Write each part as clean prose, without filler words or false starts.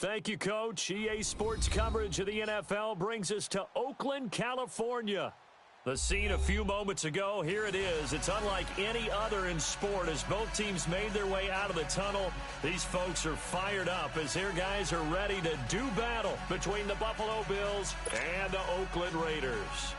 Thank you, Coach. EA Sports coverage of the NFL brings us to Oakland, California. The scene a few moments ago, here it is. It's unlike any other in sport as both teams made their way out of the tunnel. These folks are fired up as their guys are ready to do battle between the Buffalo Bills and the Oakland Raiders.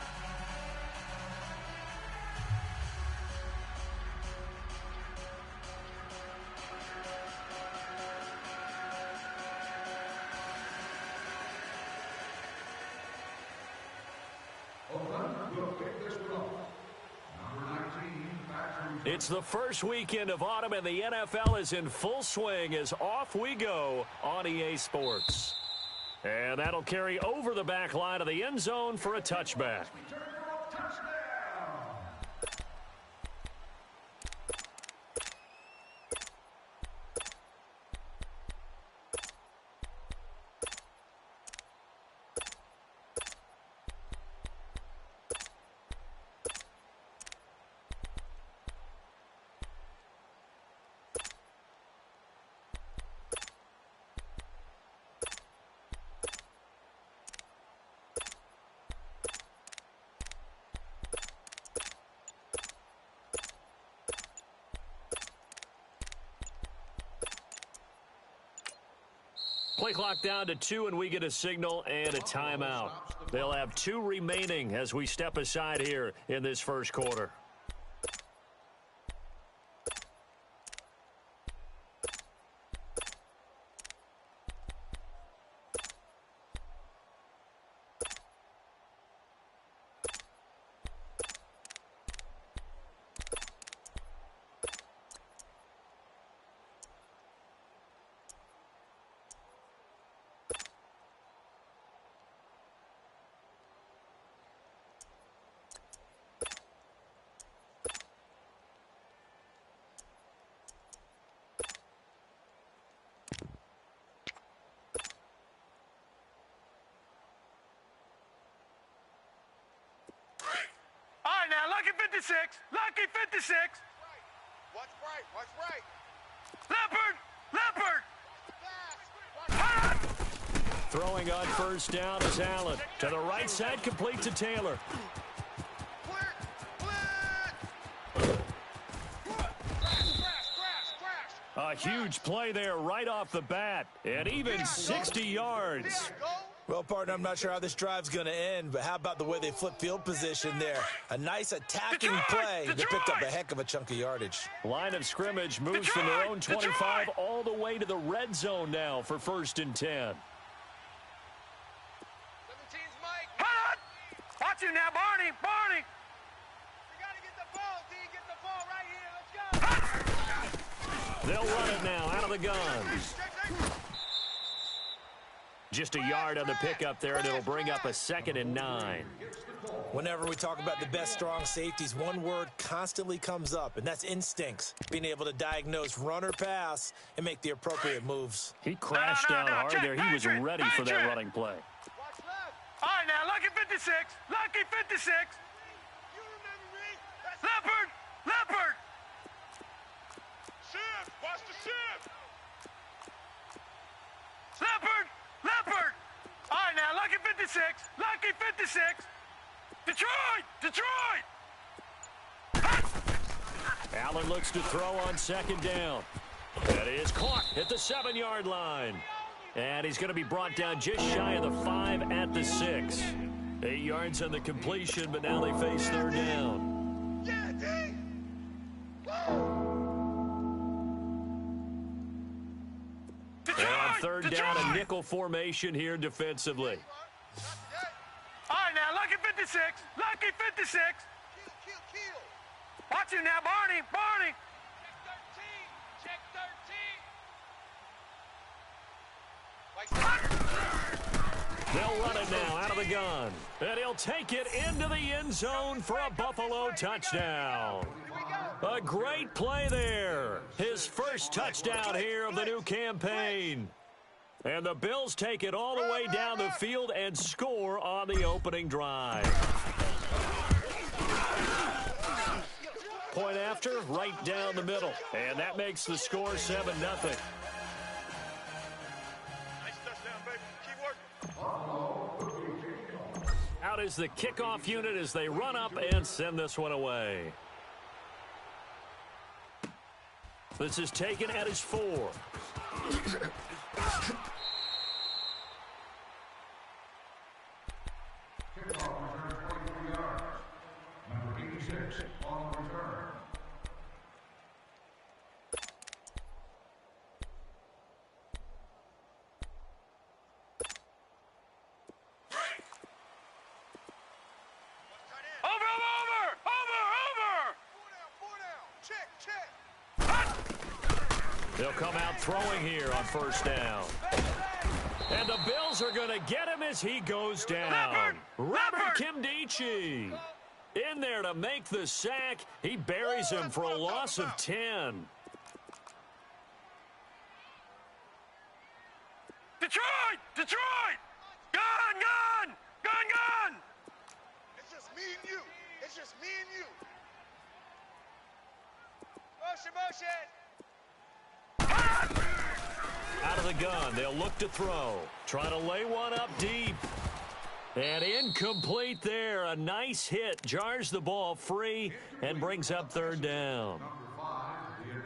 It's the first weekend of autumn, and the NFL is in full swing as off we go on EA Sports. And that'll carry over the back line of the end zone for a touchback. Play clock down to 2, and we get a signal and a timeout. They'll have 2 remaining as we step aside here in this first quarter. Now, lucky 56, lucky 56. What's right? Leopard. Throwing on first down is Allen. To the right side, complete to Taylor. A huge play there right off the bat, and even 60 yards. Well, partner, I'm not sure how this drive's going to end, but how about the way they flip field position there? A nice attacking play that picked up a heck of a chunk of yardage. Line of scrimmage moves from their own 25 all the way to the red zone now for 1st and 10. 17's Mike. Hot! Watch him now, Barney. We got to get the ball, D. Get the ball right here. Let's go. They'll run it now out of the gun. Just a yard on the pickup there, and it'll bring up a 2nd and 9. Whenever we talk about the best strong safeties, one word constantly comes up, and that's instincts. Being able to diagnose run or pass and make the appropriate moves. He crashed down hard there. He was ready for that running play. Watch left. All right, now, lucky 56, lucky 56. You remember me? That's Leopard. Shift. Watch the shift. Leopard. All right, now, lucky 56, lucky 56. Detroit. Allen looks to throw on 2nd down. That is caught at the 7-yard line. And he's going to be brought down just shy of the 5 at the 6. 8 yards on the completion, but now they face 3rd down. Yeah, D. And on 3rd down, a nickel formation here defensively. All right, now, lucky 56, lucky 56. Kill. Watch him now, Barney. Check 13. They'll run it now out of the gun. And he'll take it into the end zone for a Buffalo touchdown. A great play there. His first touchdown here of the new campaign. And the Bills take it all the way down the field and score on the opening drive. Point after, right down the middle. And that makes the score 7-0. Nice baby. Keep working. Out is the kickoff unit as they run up and send this one away. This is taken at his 4. Number 86 on return. They'll come out throwing here on first down. And the Bills are going to get him as he goes down. Robert Kimdichie in there to make the sack. He buries him for a loss of 10. Detroit! Detroit! Gun! Gun! Gun! Gun! It's just me and you. It's just me and you. Motion, motion. Out of the gun, they'll look to throw. Trying to lay one up deep. And incomplete there. A nice hit. Jars the ball free and brings up third down.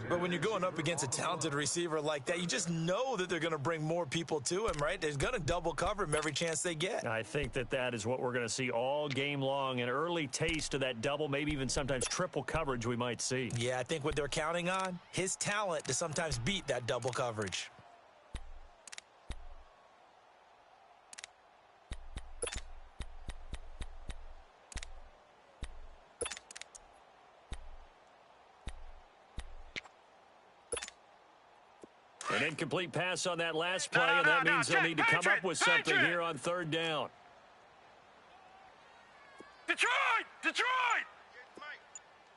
But when you're going up against a talented receiver like that, you just know that they're going to bring more people to him, right? They're going to double cover him every chance they get. I think that is what we're going to see all game long. An early taste of that double, maybe even sometimes triple coverage we might see. Yeah, I think what they're counting on, his talent to sometimes beat that double coverage. An incomplete pass on that last play, and that means they'll need to come up with something here on third down. Detroit! Detroit!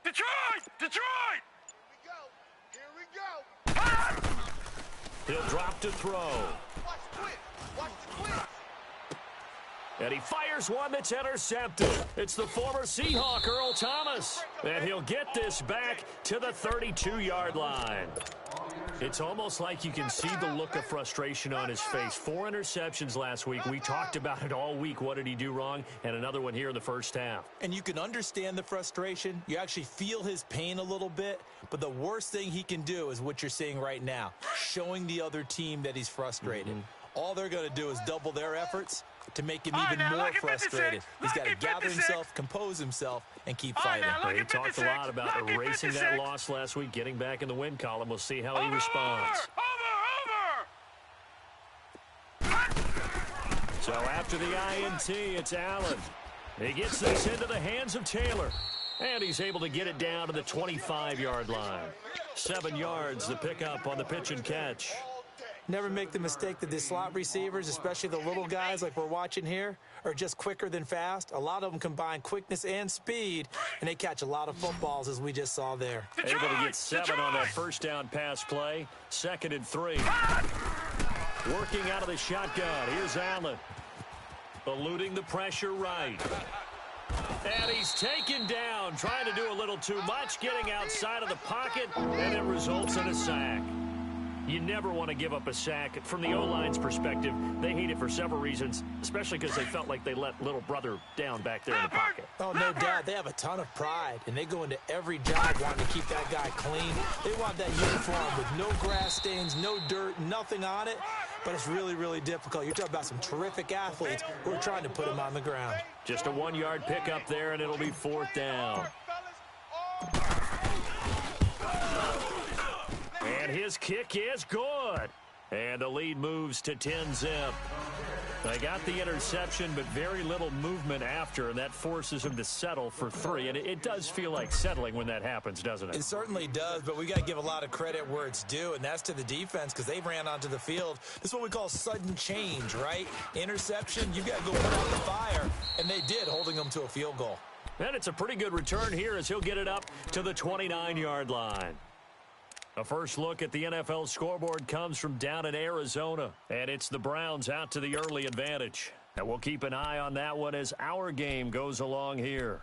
Detroit! Detroit! Here we go. He'll drop to throw. Watch the quick. Watch the quick. And he fires one that's intercepted. It's the former Seahawk, Earl Thomas. And he'll get this back to the 32-yard line. It's almost like you can see the look of frustration on his face. 4 interceptions last week. We talked about it all week. What did he do wrong? And another one here in the first half. And you can understand the frustration. You actually feel his pain a little bit. But the worst thing he can do is what you're seeing right now, showing the other team that he's frustrated. All they're going to do is double their efforts to make him even more frustrated. He's got to gather himself, compose himself, and keep fighting. He talked a lot about erasing that loss last week, getting back in the win column. We'll see how he responds. So after the INT, it's Allen. He gets this into the hands of Taylor. And he's able to get it down to the 25-yard line. 7 yards, the pickup on the pitch and catch. Never make the mistake that the slot receivers, especially the little guys like we're watching here, are just quicker than fast. A lot of them combine quickness and speed, and they catch a lot of footballs, as we just saw there. Able to get 7 on that first down pass play. 2nd and 3. Working out of the shotgun. Here's Allen. Eluding the pressure right. And he's taken down, trying to do a little too much, getting outside of the pocket, and it results in a sack. You never want to give up a sack. From the O-line's perspective, they hate it for several reasons, especially because they felt like they let little brother down back there in the pocket. Oh, no doubt. They have a ton of pride, and they go into every job wanting to keep that guy clean. They want that uniform with no grass stains, no dirt, nothing on it, but it's really, really difficult. You're talking about some terrific athletes who are trying to put him on the ground. Just a 1-yard pickup there, and it'll be 4th down. And his kick is good. And the lead moves to 10-zip. They got the interception, but very little movement after, and that forces him to settle for 3. And it does feel like settling when that happens, doesn't it? It certainly does, but we got to give a lot of credit where it's due, and that's to the defense because they ran onto the field. This is what we call sudden change, right? Interception, you got to go put out the fire, and they did, holding them to a field goal. And it's a pretty good return here as he'll get it up to the 29-yard line. A first look at the NFL scoreboard comes from down in Arizona, and it's the Browns out to the early advantage. And we'll keep an eye on that one as our game goes along here.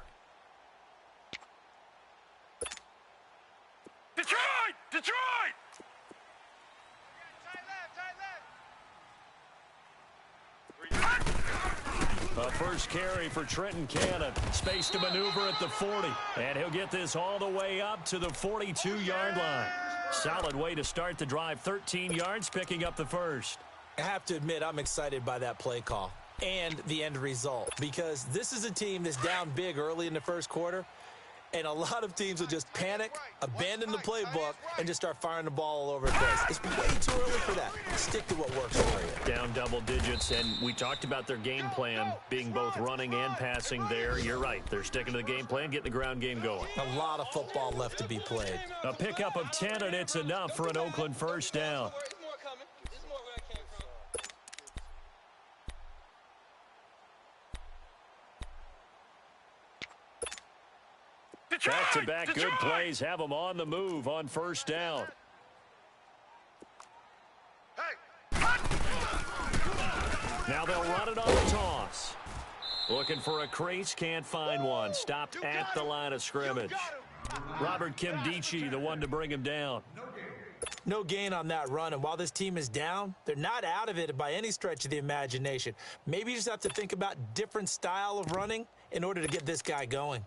Detroit! Detroit! Tight left, tight left. A first carry for Trenton Cannon. Space to maneuver at the 40. And he'll get this all the way up to the 42-yard line. Solid way to start the drive. 13 yards, picking up the first. I have to admit, I'm excited by that play call and the end result, because this is a team that's down big early in the first quarter, and a lot of teams will just panic, abandon the playbook, and just start firing the ball all over the place. It's way too early for that. Stick to what works for you. Down double digits, and we talked about their game plan being both running and passing there. You're right. They're sticking to the game plan, getting the ground game going. A lot of football left to be played. A pickup of 10, and it's enough for an Oakland first down. Back-to-back good plays have them on the move on first down. Now they'll run it on the toss. Looking for a crease, can't find one. Stopped at the line of scrimmage. Robert Kimdichie, the one to bring him down. No gain on that run, and while this team is down, they're not out of it by any stretch of the imagination. Maybe you just have to think about different style of running in order to get this guy going.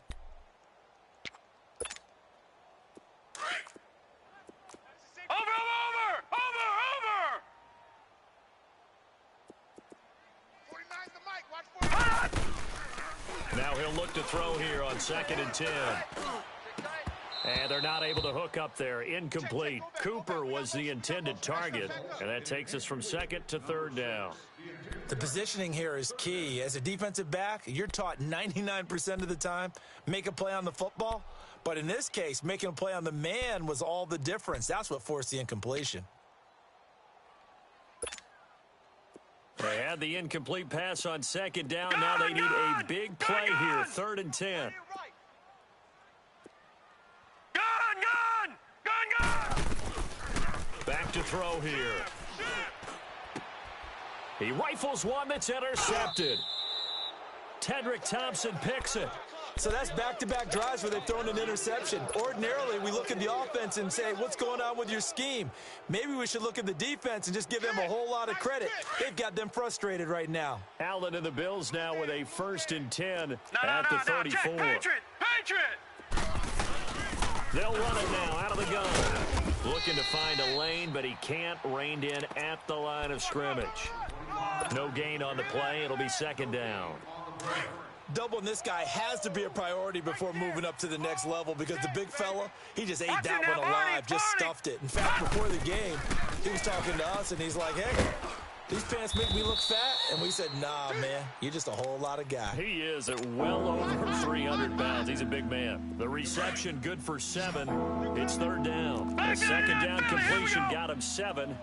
Now he'll look to throw here on 2nd and 10. And they're not able to hook up there. Incomplete. Cooper was the intended target. And that takes us from 2nd to 3rd down. The positioning here is key. As a defensive back, you're taught 99% of the time, make a play on the football. But in this case, making a play on the man was all the difference. That's what forced the incompletion. They had the incomplete pass on 2nd down. Now they need a big play here. 3rd and 10. Back to throw here. He rifles one that's intercepted. Tedrick Thompson picks it. So that's back-to-back drives where they've thrown an interception. Ordinarily, we look at the offense and say, what's going on with your scheme? Maybe we should look at the defense and just give them a whole lot of credit. They've got them frustrated right now. Allen and the Bills now with a 1st and 10 at the 34. Patriot! They'll run it now out of the gun. Looking to find a lane, but he can't. Reined in at the line of scrimmage. No gain on the play. It'll be 2nd down. Doubling this guy has to be a priority before moving up to the next level, because the big fella, he just ate that one alive, just stuffed it. In fact, before the game, he was talking to us, and he's like, hey, these pants make me look fat. And we said, nah, man, you're just a whole lot of guy. He is at well over 300 pounds. He's a big man. The reception good for 7. It's 3rd down. The 2nd down completion got him 7.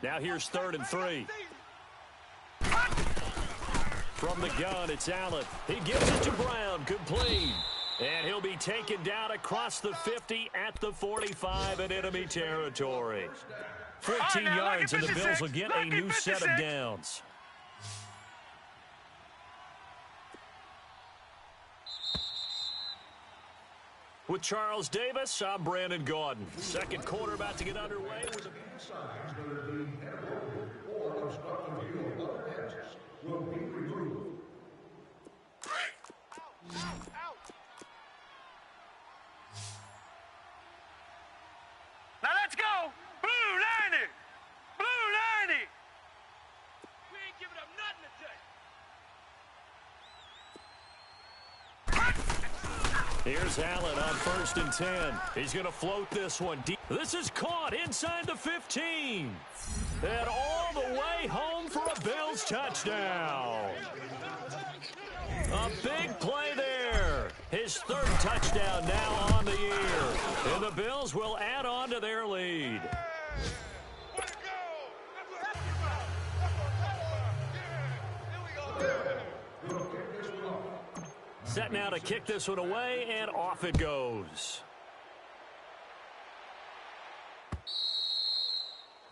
Now here's 3rd and 3. From the gun, it's Allen. He gives it to Brown. Complete. And he'll be taken down across the 50 at the 45 in enemy territory. 14 yards, and the Bills will get a new set of downs. With Charles Davis, I'm Brandon Gaudin. 2nd quarter about to get underway. With Signs that are being eroded or obstructing view of other guests will be removed. Now let's go! Blue 90! Blue 90! We ain't giving up nothing today. Here's Allen on 1st and 10. He's going to float this one deep. This is caught inside the 15. And all the way home for a Bills touchdown. A big play there. His 3rd touchdown now on the year. And the Bills will add on to their lead. Set now to kick this one away, and off it goes.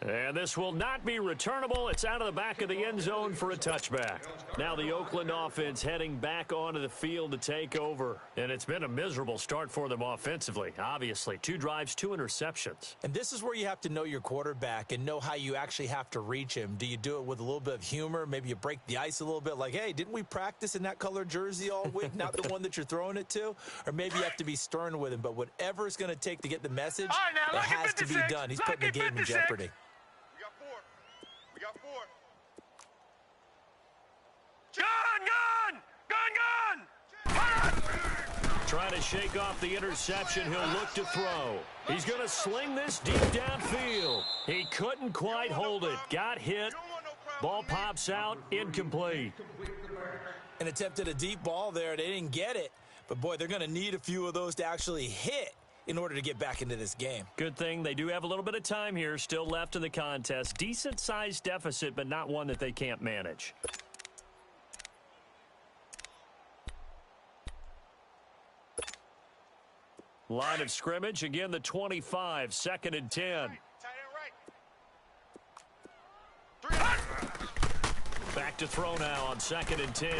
And this will not be returnable. It's out of the back of the end zone for a touchback. Now the Oakland offense heading back onto the field to take over. And it's been a miserable start for them offensively, obviously. 2 drives, 2 interceptions. And this is where you have to know your quarterback and know how you actually have to reach him. Do you do it with a little bit of humor? Maybe you break the ice a little bit like, hey, didn't we practice in that color jersey all week? Not the one that you're throwing it to? Or maybe you have to be stern with him. But whatever it's going to take to get the message, it has to be done. He's putting the game in jeopardy. We got 4. Gun! Trying to shake off the interception. He'll look to throw. He's going to sling this deep downfield. He couldn't quite hold it. Got hit. Ball pops out. Incomplete. And attempted a deep ball there. They didn't get it. But, boy, they're going to need a few of those to actually hit in order to get back into this game. Good thing they do have a little bit of time here still left in the contest. Decent-sized deficit, but not one that they can't manage. Line of scrimmage, again the 25, 2nd and 10. Back to throw now on 2nd and 10.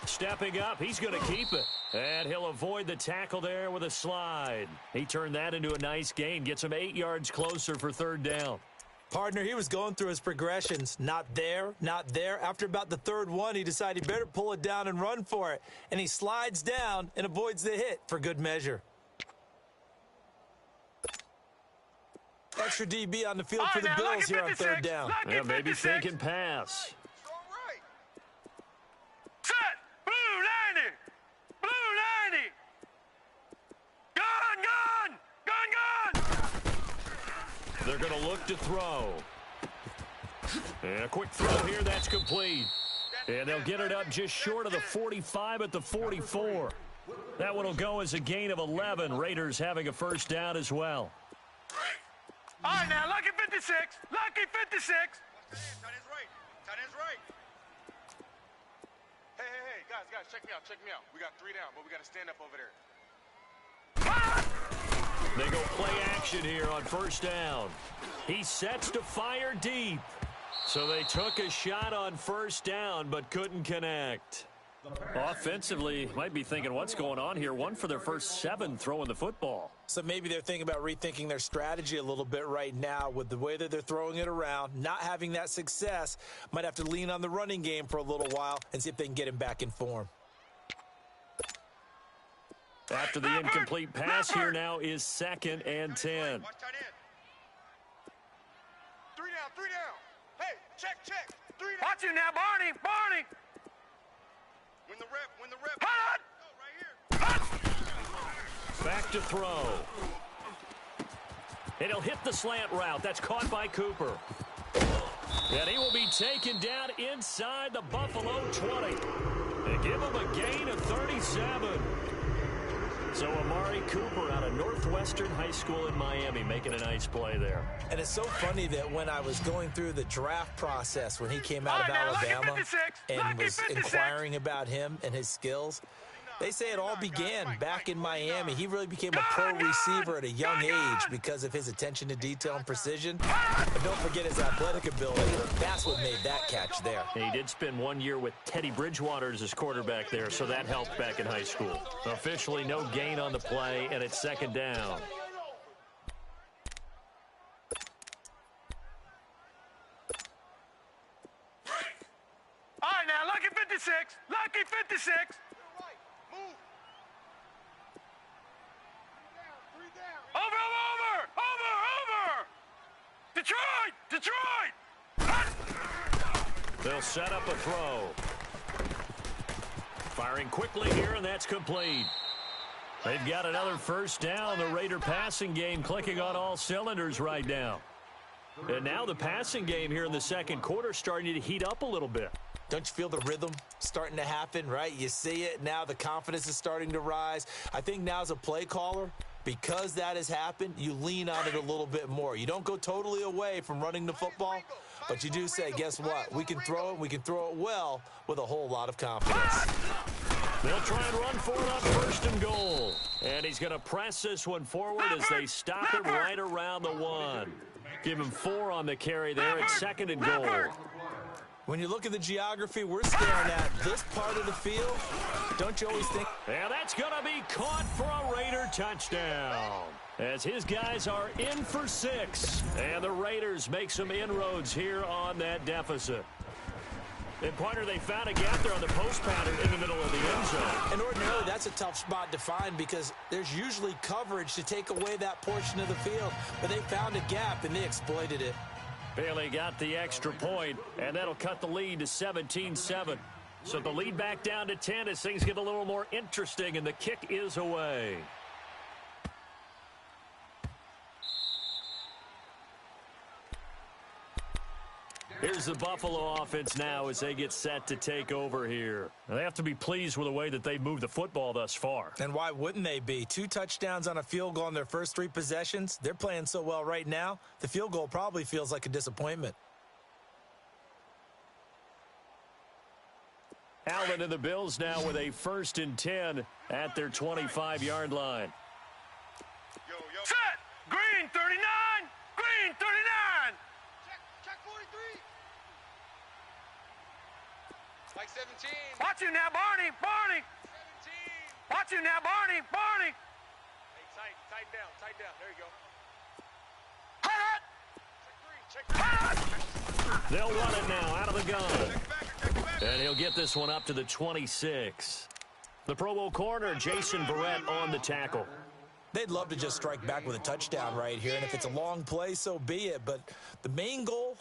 Stepping up, he's going to keep it. And he'll avoid the tackle there with a slide. He turned that into a nice gain, gets him 8 yards closer for 3rd down. Partner, he was going through his progressions. Not there, not there. After about the 3rd one, he decided he better pull it down and run for it. And he slides down and avoids the hit for good measure. Extra DB on the field for the Bills here on 3rd down. Yeah, maybe thinking pass. Set! Blue 90! Blue 90! Gun! They're going to look to throw. And a quick throw here, that's complete. And they'll get it up just short of the 45 at the 44. That one will go as a gain of 11. Raiders having a 1st down as well. All right, now, lucky 56. Lucky 56. Tight end's right. Tight end's right. Hey, guys, check me out. We got 3 down, but we got to stand up over there. They go play action here on 1st down. He sets to fire deep. So they took a shot on 1st down, but couldn't connect. Offensively, might be thinking, what's going on here? 1 for their first 7 throwing the football. So maybe they're thinking about rethinking their strategy a little bit right now with the way that they're throwing it around, not having that success. Might have to lean on the running game for a little while and see if they can get him back in form. After the incomplete pass, here now is 2nd and 10. Watch tight end. 3 down. Hey, check. 3 down. Watch you now, Barney. Win the rep. Hot! Go right here. Back to throw. And he'll hit the slant route. That's caught by Cooper. And he will be taken down inside the Buffalo 20. They give him a gain of 37. So Amari Cooper out of Northwestern High School in Miami making a nice play there. And it's so funny that when I was going through the draft process when he came out of Alabama and was inquiring about him and his skills, they say it all began back in Miami. He really became a pro receiver at a young age because of his attention to detail and precision. But don't forget his athletic ability. That's what made that catch there. And he did spend 1 year with Teddy Bridgewater as his quarterback there, so that helped back in high school. Officially no gain on the play, and it's 2nd down. All right, now, lucky 56. Lucky 56. Move. 3 down. Over. Detroit. They'll set up a throw. Firing quickly here, and that's complete. They've got another 1st down. The Raider passing game clicking on all cylinders right now. And now the passing game here in the 2nd quarter starting to heat up a little bit. Don't you feel the rhythm starting to happen, right? You see it now. The confidence is starting to rise. I think now as a play caller, because that has happened, you lean on it a little bit more. You don't go totally away from running the football, but you do say, guess what? We can throw it. We can throw it well with a whole lot of confidence. They'll try and run for it on 1st and goal. And he's going to press this one forward as they stop it right around the 1. Give him 4 on the carry there. It's 2nd and goal. When you look at the geography, we're staring at this part of the field. Don't you always think? And that's going to be caught for a Raider touchdown. As his guys are in for 6. And the Raiders make some inroads here on that deficit. And, partner, they found a gap there on the post pattern in the middle of the end zone. And ordinarily, that's a tough spot to find because there's usually coverage to take away that portion of the field. But they found a gap, and they exploited it. Bailey got the extra point, and that'll cut the lead to 17-7. So the lead back down to 10 as things get a little more interesting, and the kick is away. Here's the Buffalo offense now as they get set to take over here. They have to be pleased with the way that they've moved the football thus far. And why wouldn't they be? 2 touchdowns on a field goal in their first 3 possessions. They're playing so well right now, the field goal probably feels like a disappointment. Allen and the Bills now with a 1st and 10 at their 25-yard line. Set! Green 39! Green 39! Check 43. Like 17. Watch you now, Barney! Barney! 17. Watch you now, Barney! Barney! Hey, tighten down. There you go. Hut! Check 3. Hut! They'll run it now out of the gun. And he'll get this one up to the 26. The Pro Bowl corner, Jason Barrett, on the tackle. They'd love to just strike back with a touchdown right here, and if it's a long play, so be it. But the main goal,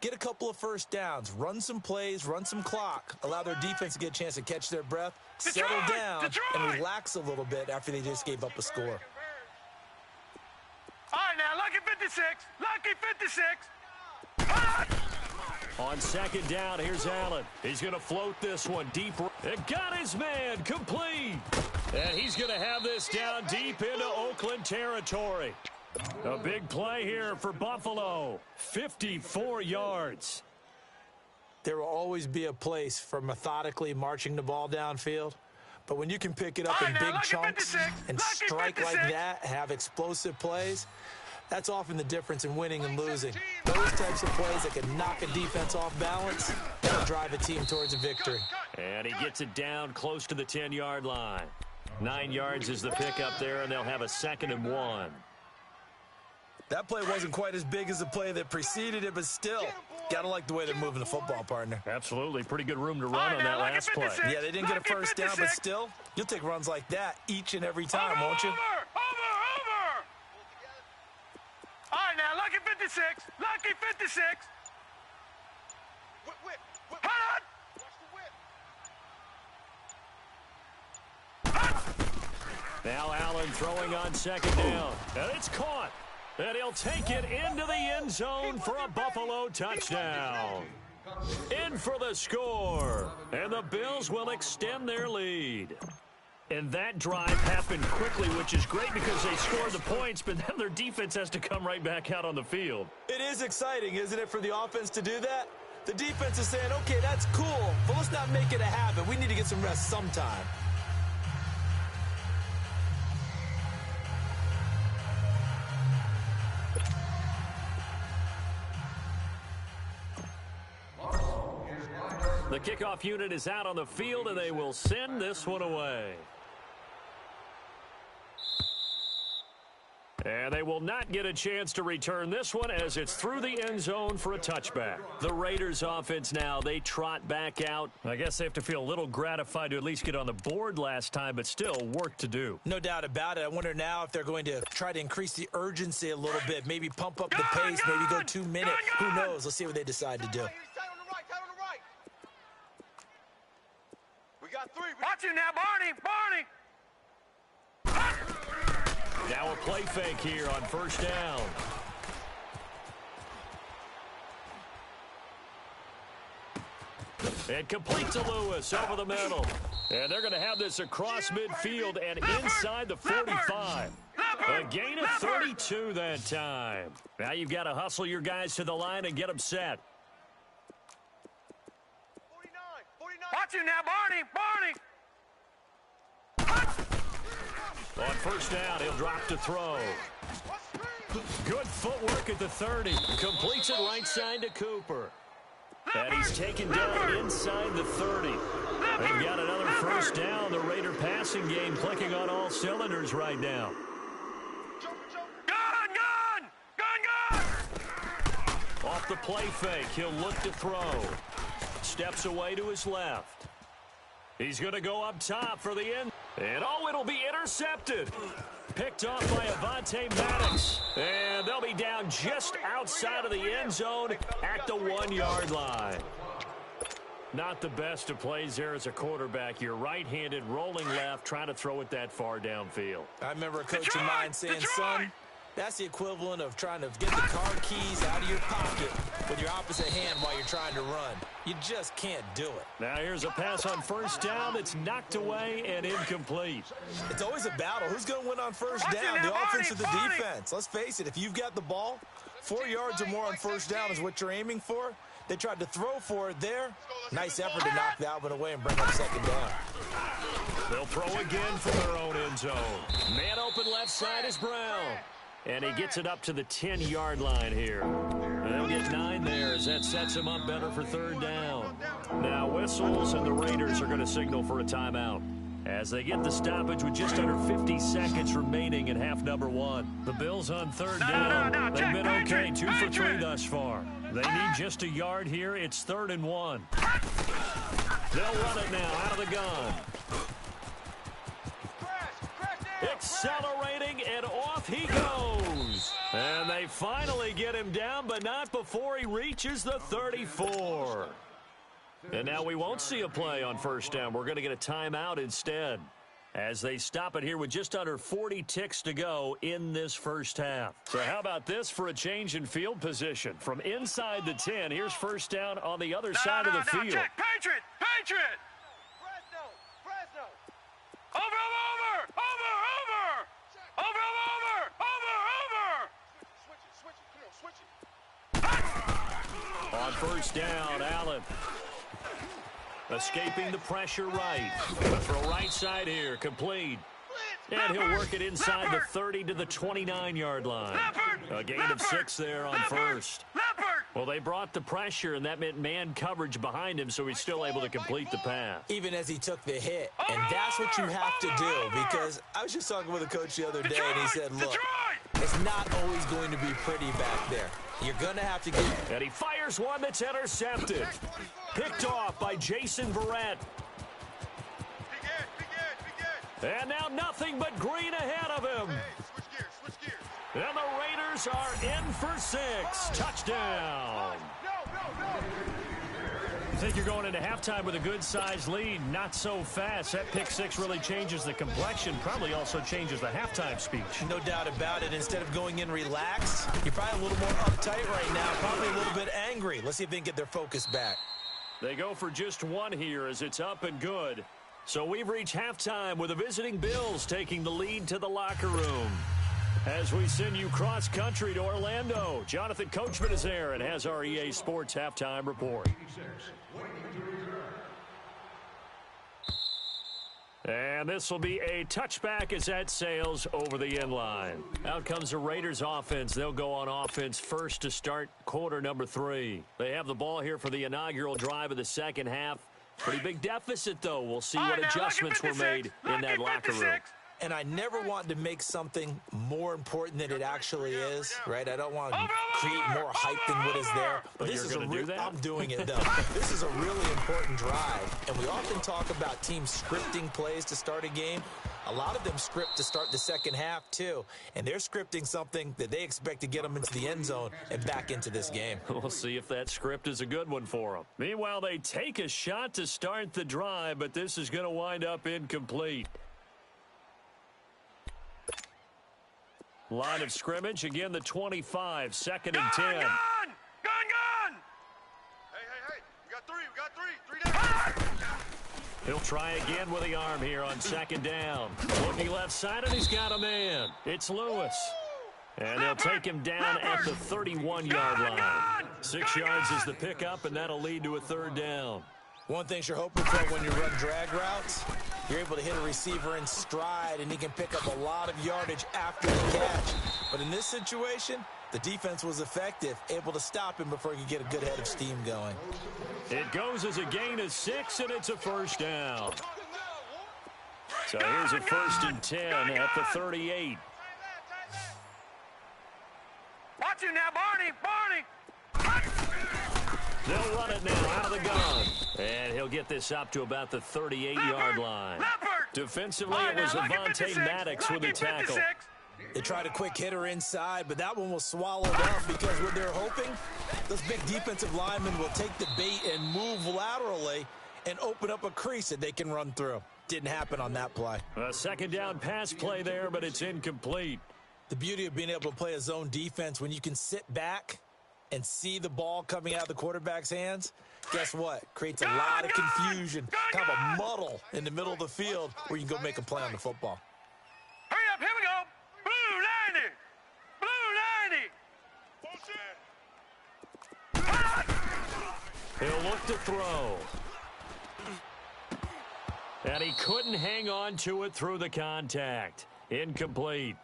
get a couple of first downs, run some plays, run some clock, allow their defense to get a chance to catch their breath, settle down, and relax a little bit after they just gave up a score. All right, now, lucky 56. Lucky 56. Hut! On 2nd down, here's Allen. He's going to float this one deep. It got his man complete. And he's going to have this down deep into Oakland territory. A big play here for Buffalo. 54 yards. There will always be a place for methodically marching the ball downfield. But when you can pick it up in big chunks and strike like that, have explosive plays, that's often the difference in winning and losing. Those types of plays that can knock a defense off balance and drive a team towards a victory. And he gets it down close to the 10-yard line. 9 yards is the pickup there, and they'll have a 2nd and 1. That play wasn't quite as big as the play that preceded it, but still, got to like the way they're moving the football, partner. Absolutely. Pretty good room to run on that last play. Yeah, they didn't get a first down, but still, you'll take runs like that each and every time, won't you? Over! All right, now, lucky 56. Lucky 56. Whip. Hut! Watch the whip. Now Allen throwing on 2nd down. And it's caught. And he'll take it into the end zone for a Buffalo touchdown. In for the score. And the Bills will extend their lead. And that drive happened quickly, which is great because they scored the points, but then their defense has to come right back out on the field. It is exciting, isn't it, for the offense to do that? The defense is saying, okay, that's cool, but let's not make it a habit. We need to get some rest sometime. The kickoff unit is out on the field, and they will send this one away. And they will not get a chance to return this one as it's through the end zone for a touchback. The Raiders offense now, they trot back out. I guess they have to feel a little gratified to at least get on the board last time, but still work to do. No doubt about it. I wonder now if they're going to try to increase the urgency a little bit, maybe pump up the pace, maybe go 2 minutes. Who knows? Let's see what they decide to do. Tight on the right. We got 3. Watch you now, Barney! Now a play fake here on 1st down. And complete to Lewis over the middle. And they're going to have this across midfield and inside the 45. A gain of 32 that time. Now you've got to hustle your guys to the line and get them set. 49. Watch you now, Barney! On 1st down, he'll drop to throw. Watch 3. Good footwork at the 30. Completes it right side to Cooper. And he's taken down inside the 30. They've got another first down. The Raider passing game clicking on all cylinders right now. Off the play fake, he'll look to throw. Steps away to his left. He's going to go up top for the end. And it'll be intercepted. Picked off by Avonte Maddox. And they'll be down just outside of the end zone at the 1-yard line. Not the best of plays there as a quarterback. You're right-handed, rolling left, trying to throw it that far downfield. I remember a coach of mine saying, son, that's the equivalent of trying to get the car keys out of your pocket with your opposite hand while you're trying to run. You just can't do it. Now here's a pass on first down. It's knocked away and incomplete. It's always a battle. Who's going to win on first down, the offense or the defense? Let's face it, if you've got the ball, 4 yards or more on first down is what you're aiming for. They tried to throw for it there. Nice effort to knock that one away and bring up second down. They'll throw again from their own end zone. Man open left side is Brown. And he gets it up to the 10-yard line here. They'll get 9 there as that sets him up better for third down. Now whistles, and the Raiders are going to signal for a timeout as they get the stoppage with just under 50 seconds remaining in half number 1. The Bills on third down. They've been okay, 2 for 3 thus far. They need just a yard here. It's 3rd and 1. They'll run it now out of the gun. Accelerating, and off he goes. And they finally get him down, but not before he reaches the 34. And now we won't see a play on first down. We're going to get a timeout instead as they stop it here with just under 40 ticks to go in this first half. So how about this for a change in field position? From inside the 10, here's first down on the other side of the field. Check. Patriot! Fresno! Over! On first down, Allen. Escaping the pressure right. The throw right side here, complete. And he'll work it inside the 30 to the 29-yard line. A gain of 6 there on first. Well, they brought the pressure, and that meant man coverage behind him, so he's still able to complete the pass. Even as he took the hit. And that's what you have to do, because I was just talking with a coach the other day, and he said, look, it's not always going to be pretty back there. You're going to have to get... And he fires one that's intercepted. Picked off by Jason Verrett. And now nothing but green ahead of him. Switch gears. And the Raiders are in for 6. Touchdown. I think you're going into halftime with a good-sized lead. Not so fast. That pick 6 really changes the complexion. Probably also changes the halftime speech. No doubt about it. Instead of going in relaxed, you're probably a little more uptight right now. Probably a little bit angry. Let's see if they can get their focus back. They go for just 1 here as it's up and good. So we've reached halftime with the visiting Bills taking the lead to the locker room. As we send you cross-country to Orlando, Jonathan Coachman is there and has our EA Sports halftime report. And this will be a touchback as that sails over the end line. Out comes the Raiders offense. They'll go on offense first to start quarter number 3. They have the ball here for the inaugural drive of the second half. Pretty big deficit, though. We'll see what adjustments were made in that locker room. And I never want to make something more important than it actually is, right? I don't want to create more hype than what is there. But this is I'm doing it, though. This is a really important drive. And we often talk about teams scripting plays to start a game. A lot of them script to start the second half, too. And they're scripting something that they expect to get them into the end zone and back into this game. We'll see if that script is a good one for them. Meanwhile, they take a shot to start the drive, but this is going to wind up incomplete. Line of scrimmage, again the 25, 2nd and 10. Gun! Hey, we got three down. He'll try again with the arm here on 2nd down. Looking left side, and he's got a man. It's Lewis. And they'll take him down at the 31-yard line. 6 yards is the pickup, and that'll lead to a 3rd down. One thing you're hoping for when you run drag routes, you're able to hit a receiver in stride, and he can pick up a lot of yardage after the catch. But in this situation, the defense was effective, able to stop him before he could get a good head of steam going. It goes as a gain of 6, and it's a first down. So here's a 1st and 10 at the 38. Watch you now, Barney. They'll run it now out of the gun. And he'll get this up to about the 38-yard line. Defensively, it was Avonte Maddox with a tackle. They tried a quick hitter inside, but that one was swallowed up because what they're hoping, those big defensive linemen will take the bait and move laterally and open up a crease that they can run through. Didn't happen on that play. A second down pass play there, but it's incomplete. The beauty of being able to play a zone defense when you can sit back and see the ball coming out of the quarterback's hands, guess what? Creates a lot of confusion, kind of a muddle in the middle of the field where you can go make a play on the football. Hurry up, here we go. Blue 90. He'll look to throw. And he couldn't hang on to it through the contact. Incomplete.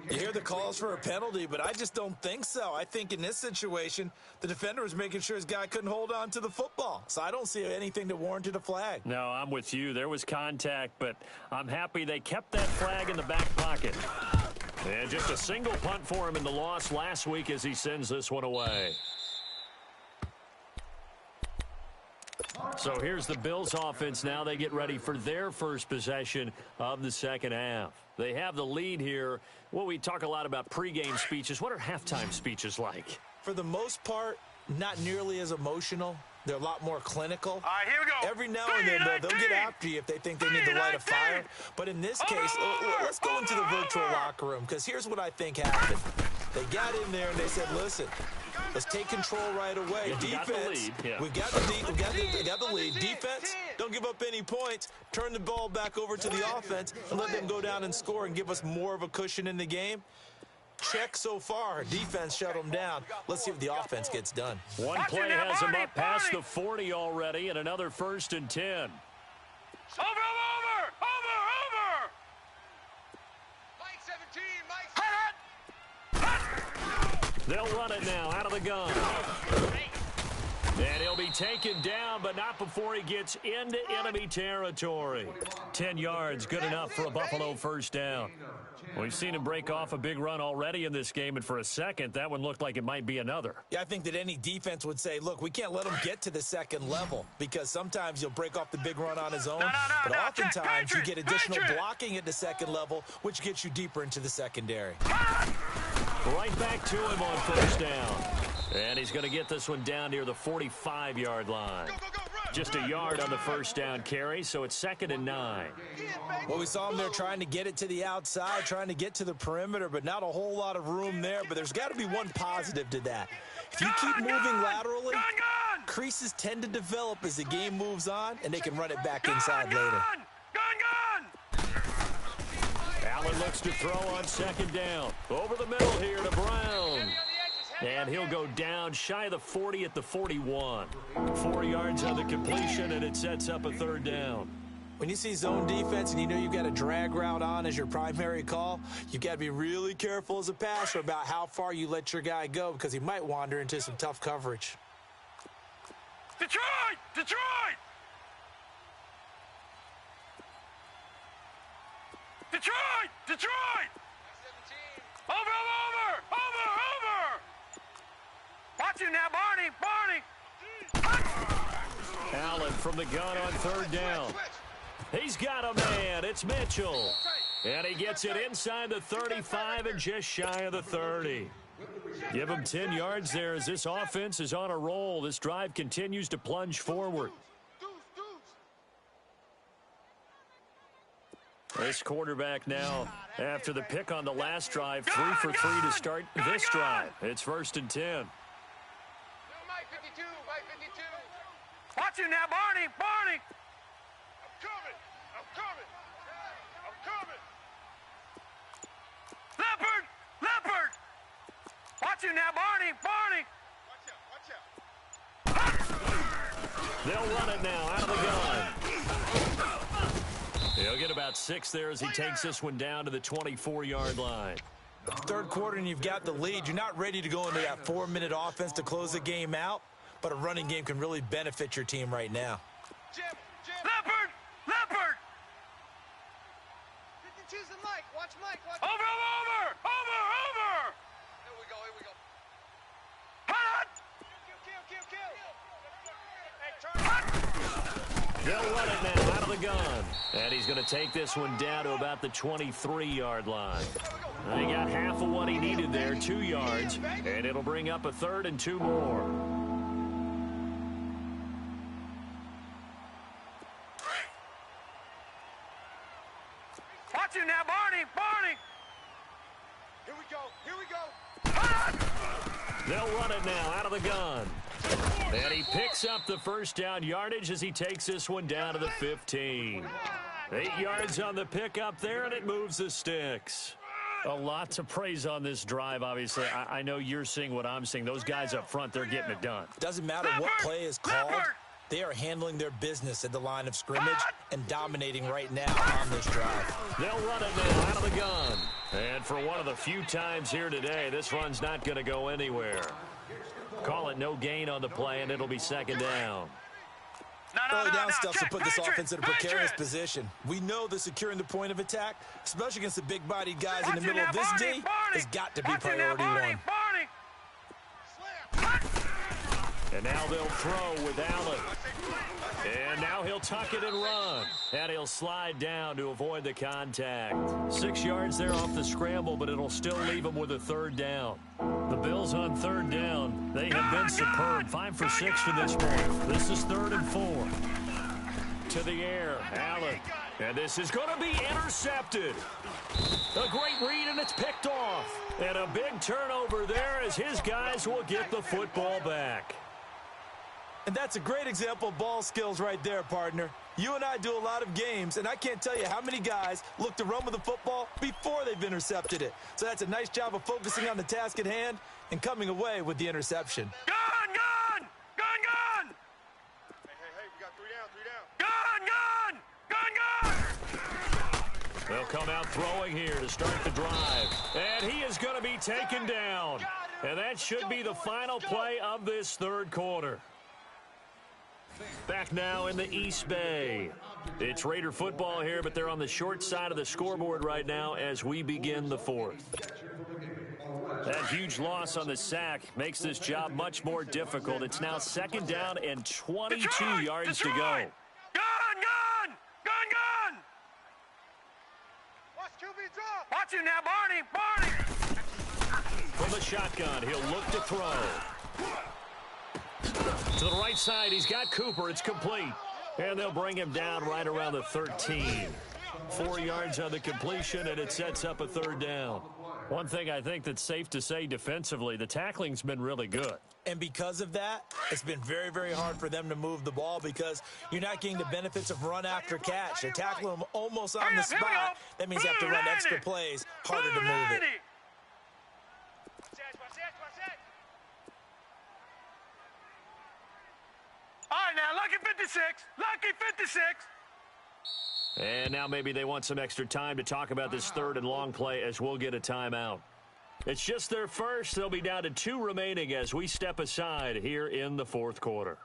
You hear the calls for a penalty, but I just don't think so. I think in this situation, the defender was making sure his guy couldn't hold on to the football. So I don't see anything that warranted a flag. No, I'm with you. There was contact, but I'm happy they kept that flag in the back pocket. And just a single punt for him in the loss last week as he sends this one away. So here's the Bills offense now. They get ready for their first possession of the second half. They have the lead here. Well, we talk a lot about pregame speeches. What are halftime speeches like? For the most part, not nearly as emotional. They're a lot more clinical. All right, here we go. Every now and then, they'll get after you if they think they need to light a fire. But in this case, let's go into the virtual locker room, because here's what I think happened. They got in there and they said, listen, let's take control right away. Defense, we got the lead. Defense, don't give up any points. Turn the ball back over to the offense and let them go down and score and give us more of a cushion in the game. Check so far. Defense shut them down. Let's see if the offense gets done. One play has them up past the 40 already, and another 1st and 10. Over. Mike 17, They'll run it now out of the gun. And he'll be taken down, but not before he gets into enemy territory. 10 yards, good enough for a Buffalo first down. We've seen him break off a big run already in this game, and for a second, that one looked like it might be another. Yeah, I think that any defense would say, look, we can't let him get to the second level, because sometimes he'll break off the big run on his own, but oftentimes you get additional blocking at the second level, which gets you deeper into the secondary. Right back to him on first down. And he's going to get this one down near the 45-yard line. Just a yard on the first down carry, so it's 2nd and 9. Well, we saw him there trying to get it to the outside, trying to get to the perimeter, but not a whole lot of room there. But there's got to be one positive to that. If you keep moving laterally, creases tend to develop as the game moves on, and they can run it back inside later. Allen looks to throw on 2nd down. Over the middle here to Brown. And he'll go down shy of the 40 at the 41. 4 yards on the completion, and it sets up a 3rd down. When you see zone defense and you know you've got a drag route on as your primary call, you've got to be really careful as a passer about how far you let your guy go, because he might wander into some tough coverage. Detroit! Detroit! Detroit! Detroit! Over! Watch you now, Barney! Allen from the gun on 3rd down. He's got a man. It's Mitchell. And he gets it inside the 35 and just shy of the 30. Give him 10 yards there as this offense is on a roll. This drive continues to plunge forward. This quarterback now, after the pick on the last drive, 3 for 3 to start this drive. It's 1st and 10. Watch you now, Barney! I'm coming! Leopard! Watch you now, Barney! Watch out! They'll run it now out of the gun. He'll get about 6 there as he takes this one down to the 24-yard line. Third quarter and you've got the lead. You're not ready to go into that 4-minute offense to close the game out, but a running game can really benefit your team right now. Jim. Leopard! Leopard! Choose the Mike. Watch Mike. Watch. Over! Here we go. Hot! Kill. Hey, turn. They'll run it now out of the gun. And he's going to take this one down to about the 23-yard line. He got half of what he needed there, 2 yards, and it'll bring up a 3rd and 2 more. Watch him now, Barney! Here we go. They'll run it now out of the gun. And he picks up the first down yardage as he takes this one down to the 15. 8 yards on the pickup there, and it moves the sticks. A lot to praise on this drive, obviously. I know you're seeing what I'm seeing. Those guys up front, they're getting it done. Doesn't matter what play is called. They are handling their business at the line of scrimmage and dominating right now on this drive. They'll run it now out of the gun. And for one of the few times here today, this run's not going to go anywhere. Call it no gain on the play, and it'll be 2nd down. Early down stuff to put this offense in a precarious position. We know that securing the point of attack, especially against the big-bodied guys in the middle of this D, has got to be priority one. And now they'll throw with Allen. And now he'll tuck it and run. And he'll slide down to avoid the contact. 6 yards there off the scramble, but it'll still leave him with a 3rd down. The Bills on 3rd down. They have been superb. 5 for 6 to this point. This is 3rd and 4. To the air, Allen. And this is going to be intercepted. A great read, and it's picked off. And a big turnover there as his guys will get the football back. And that's a great example of ball skills right there, partner. You and I do a lot of games, and I can't tell you how many guys look to run with the football before they've intercepted it. So that's a nice job of focusing on the task at hand and coming away with the interception. Gun! Hey, we got 3 down. Gun! They'll come out throwing here to start the drive. And he is going to be taken down. And that should be the final play of this 3rd quarter. Back now in the East Bay. It's Raider football here, but they're on the short side of the scoreboard right now as we begin the 4th. That huge loss on the sack makes this job much more difficult. It's now 2nd down and 22 yards to go. Gun! Watch QB drop. Watch him now, Barney! From the shotgun, he'll look to throw. To the right side, he's got Cooper. It's complete. And they'll bring him down right around the 13. 4 yards on the completion, and it sets up a 3rd down. One thing I think that's safe to say defensively, the tackling's been really good. And because of that, it's been very, very hard for them to move the ball because you're not getting the benefits of run after catch. They're tackling them almost on the spot. That means you have to run extra plays, harder to move it. All right, now, lucky 56. And now maybe they want some extra time to talk about this 3rd and long play as we'll get a timeout. It's just their first. They'll be down to 2 remaining as we step aside here in the 4th quarter.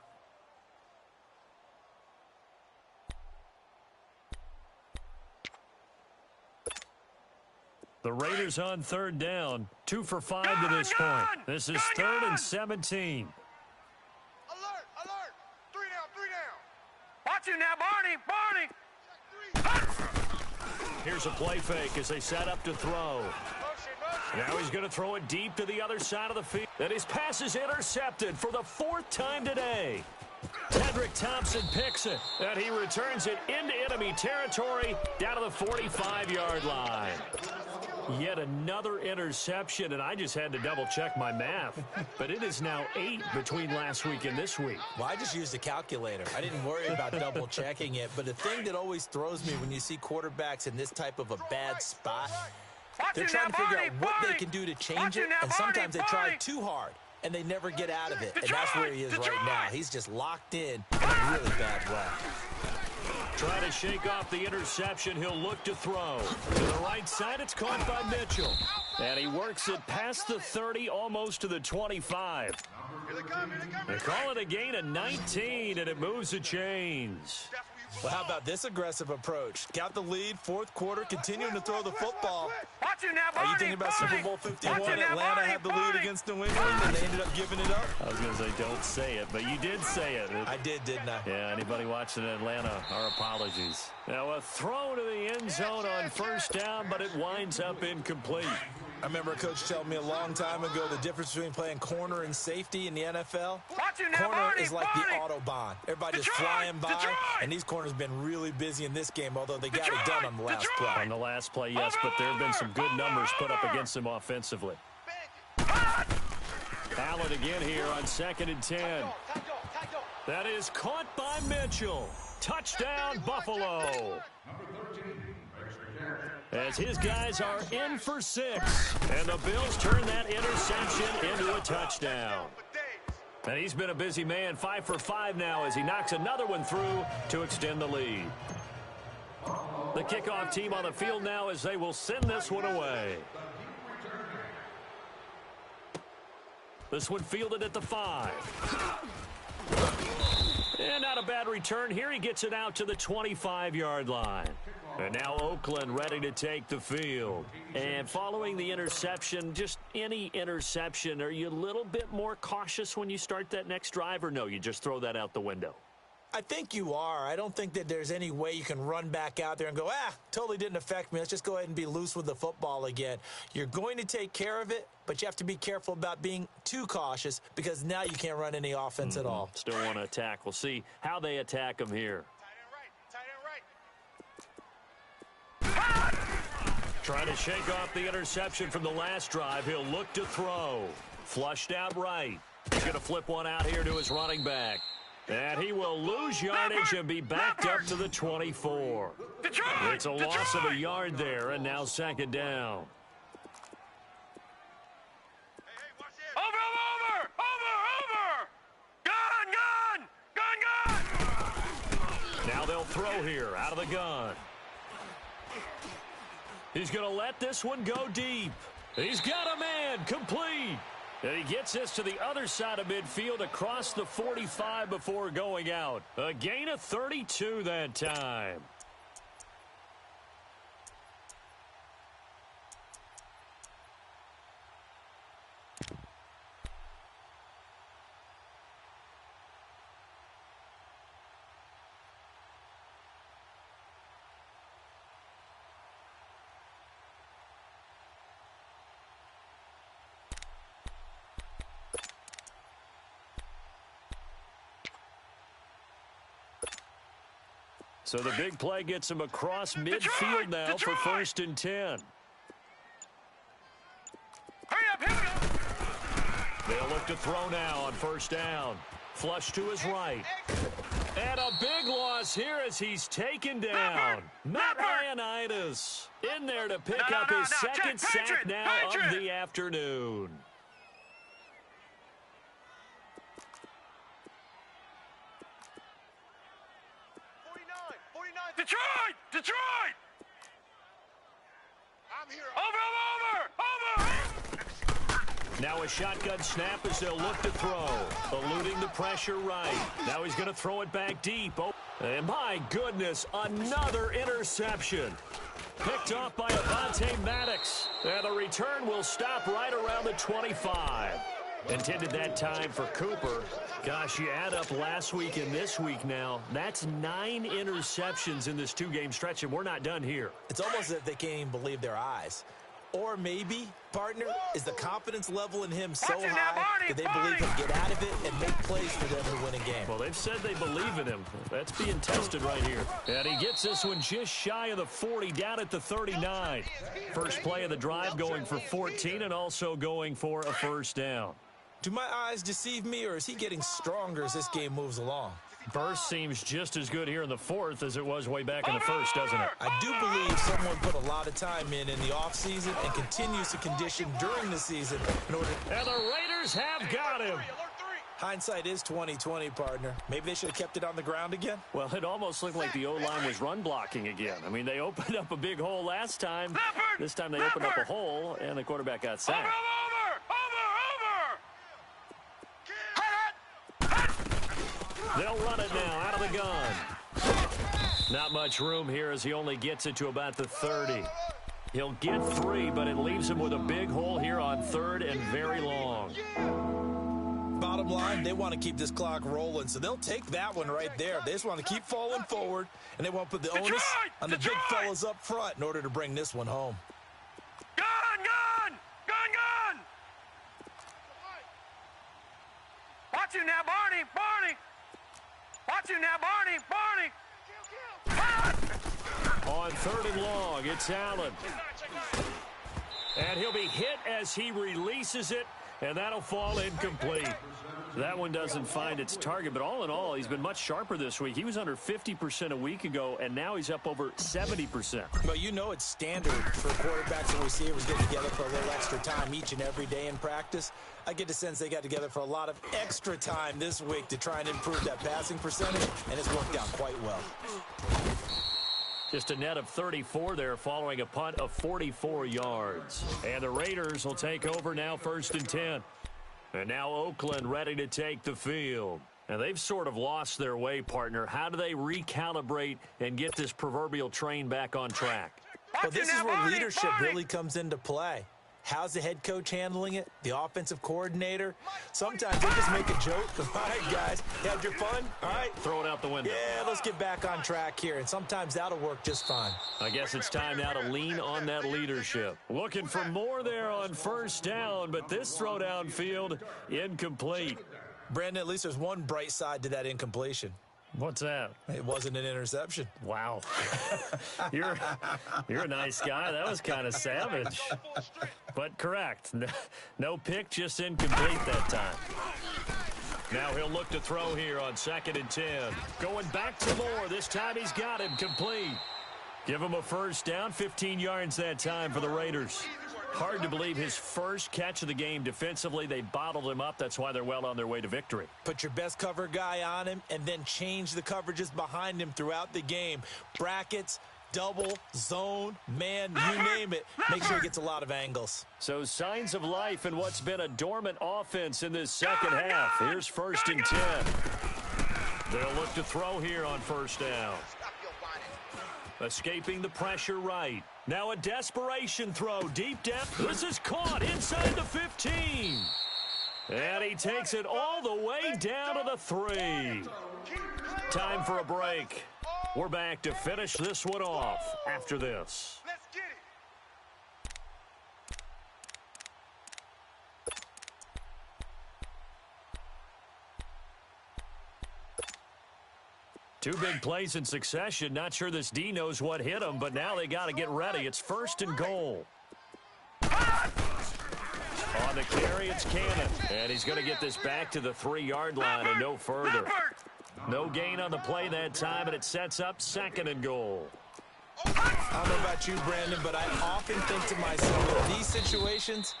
The Raiders on 3rd down. 2 for 5 to this point. This is 3rd and 17. Alert. 3 down. Watch him now, Barney! Here's a play fake as they set up to throw. Now he's going to throw it deep to the other side of the field. And his pass is intercepted for the 4th time today. Tedrick Thompson picks it, and he returns it into enemy territory down to the 45-yard line. Yet another interception, and I just had to double-check my math. But it is now 8 between last week and this week. Well, I just used a calculator. I didn't worry about double-checking it. But the thing that always throws me when you see quarterbacks in this type of a bad spot, they're trying to figure out what they can do to change it, and sometimes they try too hard, and they never get out of it. And that's where he is right now. He's just locked in a really bad way. Trying to shake off the interception. He'll look to throw. To the right side, it's caught by Mitchell. And he works it past the 30, almost to the 25. They call it a gain of 19, and it moves the chains. Well, how about this aggressive approach? Got the lead, fourth quarter, continuing to throw the football. Watch it now, Are you Barney, thinking about Barney. Super Bowl 51? Watch it now, Atlanta Barney, had the lead Barney. against New England, and they ended up giving it up. I was going to say, don't say it, but you did say it. I did, didn't I? Yeah, anybody watching Atlanta, our apologies. Now a throw to the end zone on first down, but it winds up incomplete. I remember a coach telling me a long time ago the difference between playing corner and safety in the NFL. Watch it now, Corner Barney, is like Barney. the Autobahn. Everybody's Detroit, flying by, Detroit. and these corners have been really busy in this game, although they got Detroit, it done on the last Detroit. play. On the last play, yes, but there have been some good numbers put up against them offensively. Allen again here on 2nd and 10. That is caught by Mitchell. Touchdown, Buffalo. As his guys are in for 6. And the Bills turn that interception into a touchdown. And he's been a busy man, 5 for 5 now as he knocks another one through to extend the lead. The kickoff team on the field now as they will send this one away. This one fielded at the 5. And not a bad return here. He gets it out to the 25-yard line. And now Oakland ready to take the field. And following the interception, just any interception, are you a little bit more cautious when you start that next drive, or no, you just throw that out the window? I think you are. I don't think that there's any way you can run back out there and go, totally didn't affect me. Let's just go ahead and be loose with the football again. You're going to take care of it, but you have to be careful about being too cautious because now you can't run any offense at all. Still want to attack. We'll see how they attack him here. Trying to shake off the interception from the last drive. He'll look to throw. Flushed out right. He's going to flip one out here to his running back. And he will lose yardage and be backed up to the 24. Detroit, It's a loss of a yard there, and now 2nd down. Over! Gun! Now they'll throw here out of the gun. He's going to let this one go deep. He's got a man, complete. And he gets this to the other side of midfield across the 45 before going out. A gain of 32 that time. So the big play gets him across midfield now for 1st and 10. Hurry up, here we go. They'll look to throw now on 1st down. Flush to his right. And a big loss here as he's taken down. Matt Ioannidis in there to pick up his second sack now of the afternoon. Detroit! I'm here. Over! Now a shotgun snap as they'll look to throw. Eluding the pressure right. Now he's going to throw it back deep. Oh, and my goodness, another interception. Picked off by Avonte Maddox. And the return will stop right around the 25. Intended that time for Cooper. Gosh, you add up last week and this week now. That's 9 interceptions in this 2-game stretch, and we're not done here. It's almost as if they can't even believe their eyes. Or maybe, partner, is the confidence level in him so high that they believe he'll get out of it and make plays for them to win a game. Well, they've said they believe in him. That's being tested right here. And he gets this one just shy of the 40, down at the 39. First play of the drive going for 14 and also going for a 1st down. Do my eyes deceive me, or is he getting stronger as this game moves along? Burst seems just as good here in the 4th as it was way back in the 1st, doesn't it? I do believe someone put a lot of time in the offseason and continues to condition during the season in order. And the Raiders have got him. Hindsight is 20/20, partner. Maybe they should have kept it on the ground again. Well, it almost looked like the O-line was run blocking again. I mean, they opened up a big hole last time. This time they opened up a hole, and the quarterback got sacked. They'll run it now out of the gun. Not much room here as he only gets it to about the 30. He'll get 3, but it leaves him with a big hole here on 3rd and very long. Bottom line, they want to keep this clock rolling, so they'll take that one right there. They just want to keep falling forward, and they want to put the onus on the big fellas up front in order to bring this one home. Gun! Watch you now, Barney! Watch you now, Barney! On 3rd and long, it's Allen. And he'll be hit as he releases it, and that'll fall incomplete. That one doesn't find its target, but all in all, he's been much sharper this week. He was under 50% a week ago, and now he's up over 70%. Well, you know it's standard for quarterbacks and receivers getting together for a little extra time each and every day in practice. I get the sense they got together for a lot of extra time this week to try and improve that passing percentage, and it's worked out quite well. Just a net of 34 there following a punt of 44 yards. And the Raiders will take over now 1st and 10. And now Oakland ready to take the field. And they've sort of lost their way, partner. How do they recalibrate and get this proverbial train back on track? Well, this is where leadership really comes into play. How's the head coach handling it? The offensive coordinator? Sometimes they just make a joke. All right, guys, you had your fun? All right. Throw it out the window. Yeah, let's get back on track here. And sometimes that'll work just fine. I guess it's time now to lean on that leadership. Looking for more there on 1st down, but this throw downfield, incomplete. Brandon, at least there's one bright side to that incompletion. What's that? It wasn't an interception. Wow. You're a nice guy. That was kind of savage. But correct. No pick, just incomplete that time. Now he'll look to throw here on 2nd and 10. Going back to Moore. This time he's got him complete. Give him a 1st down, 15 yards that time for the Raiders. Hard to believe his first catch of the game defensively. They bottled him up. That's why they're well on their way to victory. Put your best cover guy on him and then change the coverages behind him throughout the game. Brackets, double, zone, man, you name it. Make sure he gets a lot of angles. So signs of life in what's been a dormant offense in this second half. Here's 1st and 10. They'll look to throw here on 1st down. Escaping the pressure right. Now a desperation throw deep down. This is caught inside the 15. And he takes it all the way down to the 3. Time for a break. We're back to finish this one off after this. Let's get it. Two big plays in succession. Not sure this D knows what hit him, but now they got to get ready. It's 1st and goal. On the carry, it's Cannon. And he's going to get this back to the 3-yard line and no further. No gain on the play that time, and it sets up 2nd and goal. I don't know about you, Brandon, but I often think to myself, in these situations,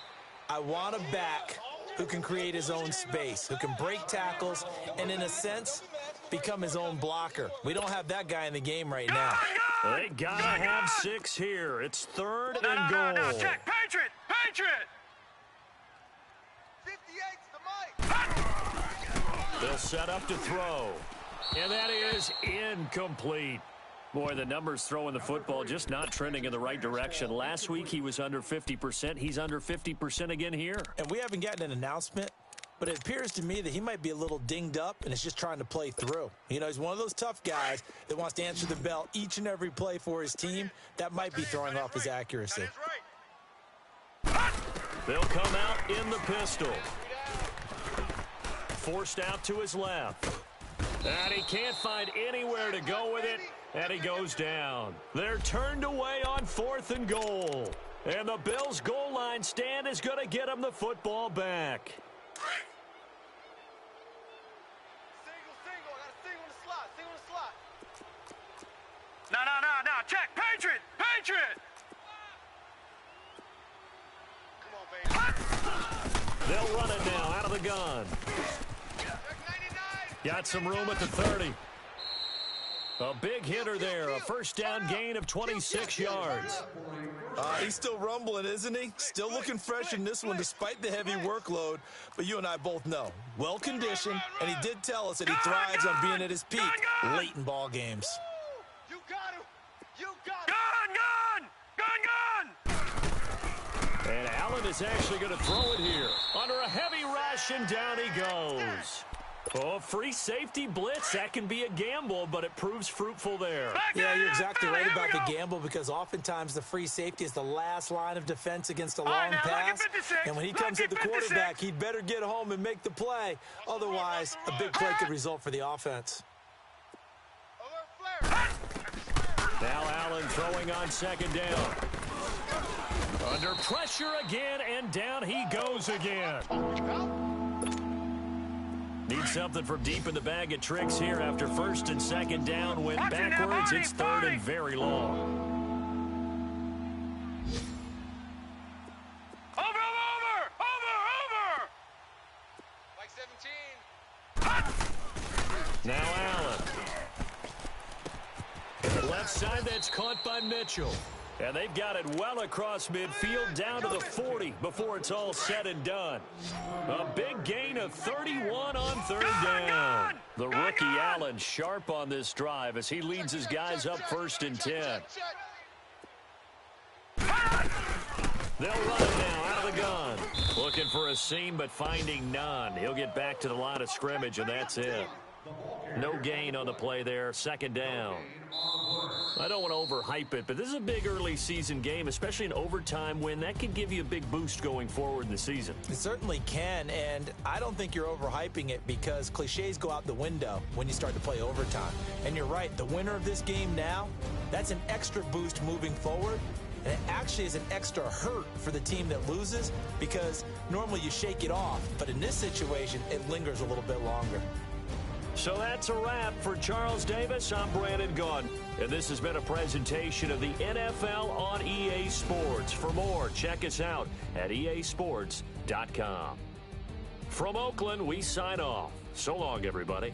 I want a back who can create his own space, who can break tackles, and in a sense, become his own blocker. We don't have that guy in the game right now. They gotta have 6 here. It's 3rd and goal. No, check. Patriot! 58's the mic. They'll set up to throw. And that is incomplete. Boy, the numbers throwing the football just not trending in the right direction. Last week he was under 50%. He's under 50% again here. And we haven't gotten an announcement, but it appears to me that he might be a little dinged up and is just trying to play through. You know, he's one of those tough guys that wants to answer the bell each and every play for his team. That might be throwing off his accuracy. They'll come out in the pistol. Forced out to his left. And he can't find anywhere to go with it, and he goes down. They're turned away on 4th and goal. And the Bills' goal line stand is going to get him the football back. Single. I got a single in the slot. Single in the slot. No. Check. Patriot! Come on, baby. They'll run it now out of the gun. Got some room at the 30. A big hitter there. A first down gain of 26 yards. He's still rumbling, isn't he? Still looking fresh in this one despite the heavy workload. But you and I both know, well-conditioned, and he did tell us that he thrives on being at his peak late in ball games. You got him. You got him. And Allen is actually going to throw it here. Under a heavy rush, and down he goes. Oh, free safety blitz. That can be a gamble, but it proves fruitful there. Yeah, you're exactly right about the gamble because oftentimes the free safety is the last line of defense against a long pass. And when he comes at the quarterback, he'd better get home and make the play. Otherwise, a big play could result for the offense. Now Allen throwing on second down. Under pressure again, and down he goes again. Need something from deep in the bag of tricks here after first and second down. Went backwards. It's third and very long. Over! Like 17. Now Allen. Left side, that's caught by Mitchell. And they've got it well across midfield down to the 40 before it's all said and done. A big gain of 31 on third down. The rookie Allen sharp on this drive as he leads his guys up first and 10. They'll run it now out of the gun. Looking for a seam but finding none. He'll get back to the line of scrimmage, and that's it. No gain on the play there. Second down. I don't want to overhype it, but this is a big early season game, especially an overtime win. That could give you a big boost going forward in the season. It certainly can, and I don't think you're overhyping it because cliches go out the window when you start to play overtime. And you're right, the winner of this game now, that's an extra boost moving forward. And it actually is an extra hurt for the team that loses because normally you shake it off. But in this situation, it lingers a little bit longer. So that's a wrap for Charles Davis. I'm Brandon Gaudin, and this has been a presentation of the NFL on EA Sports. For more, check us out at easports.com. From Oakland, we sign off. So long, everybody.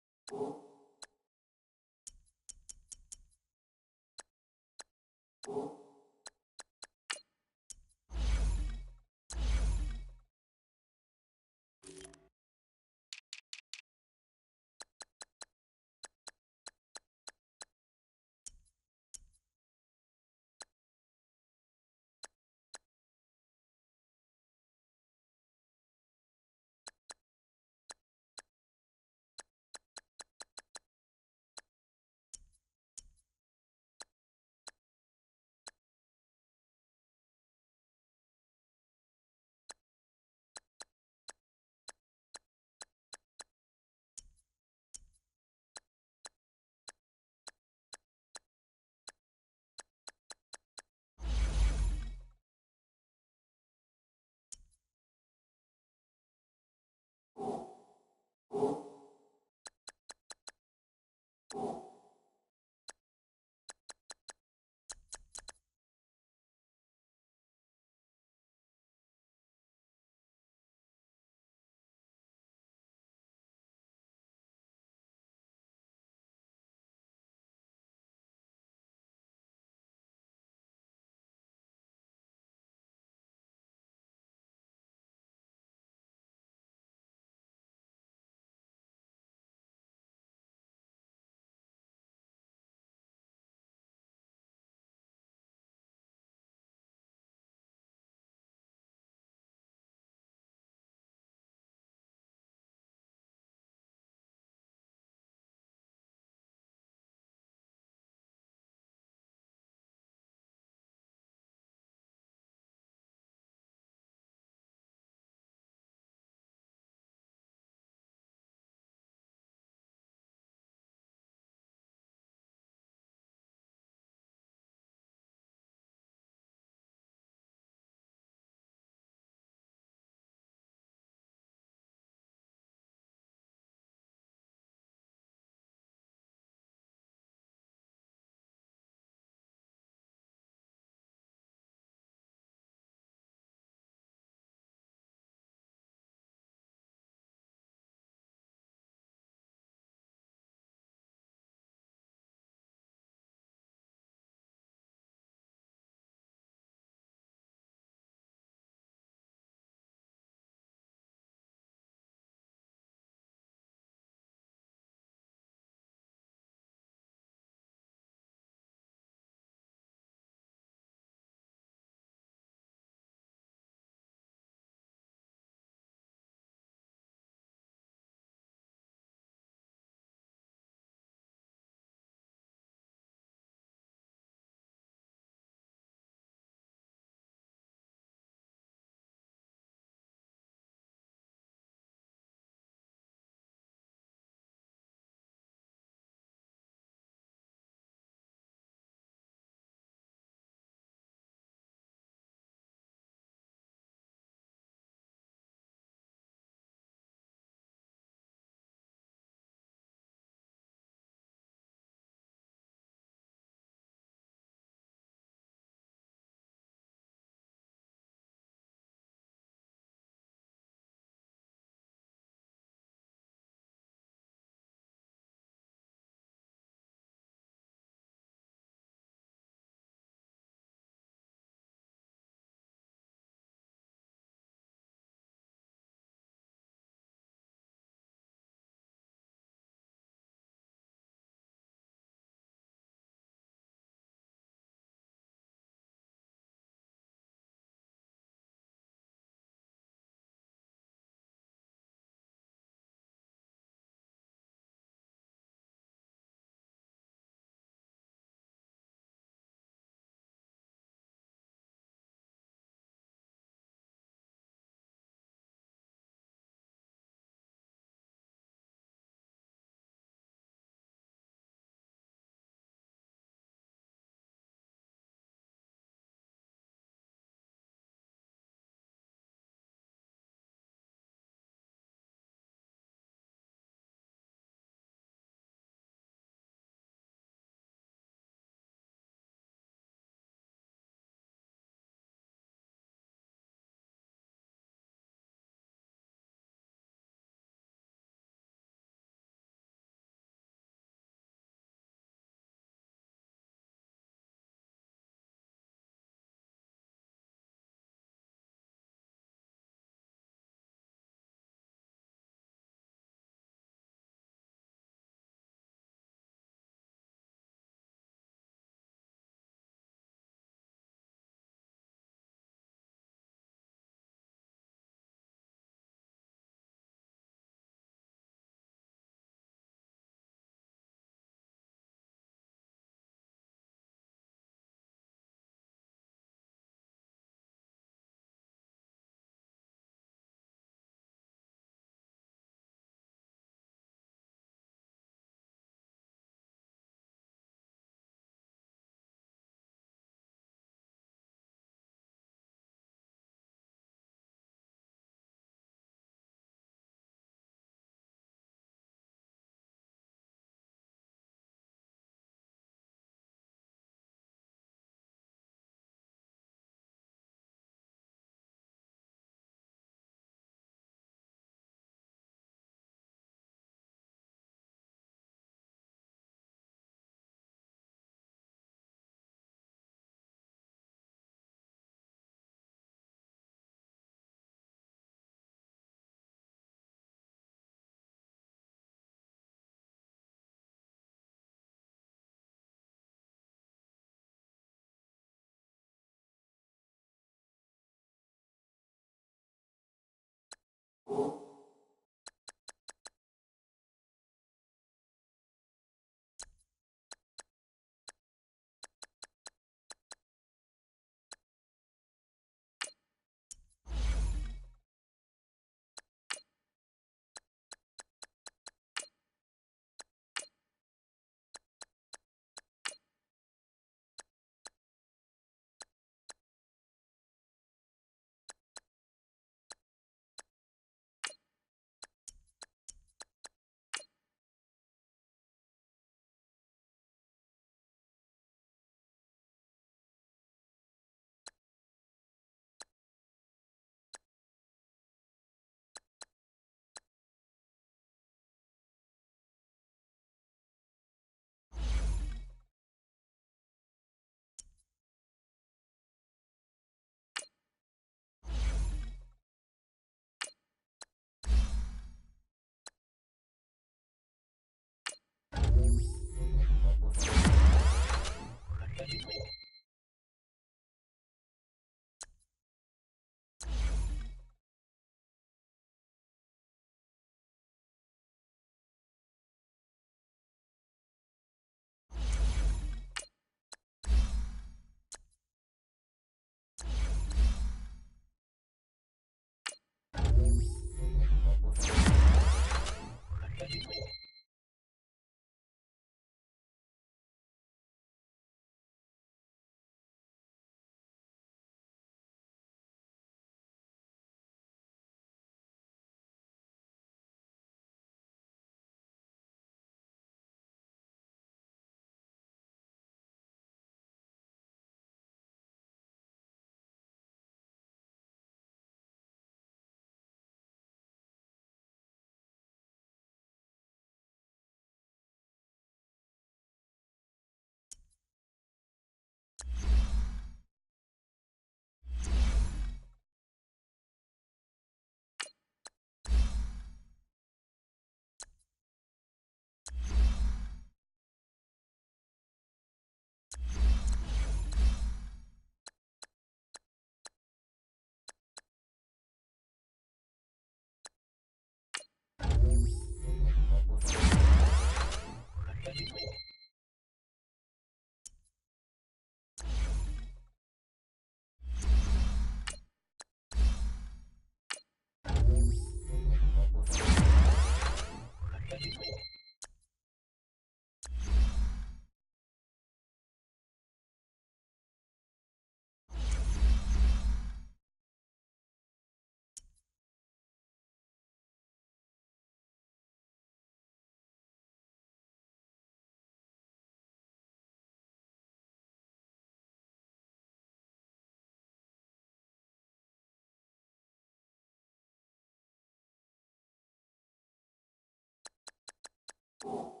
you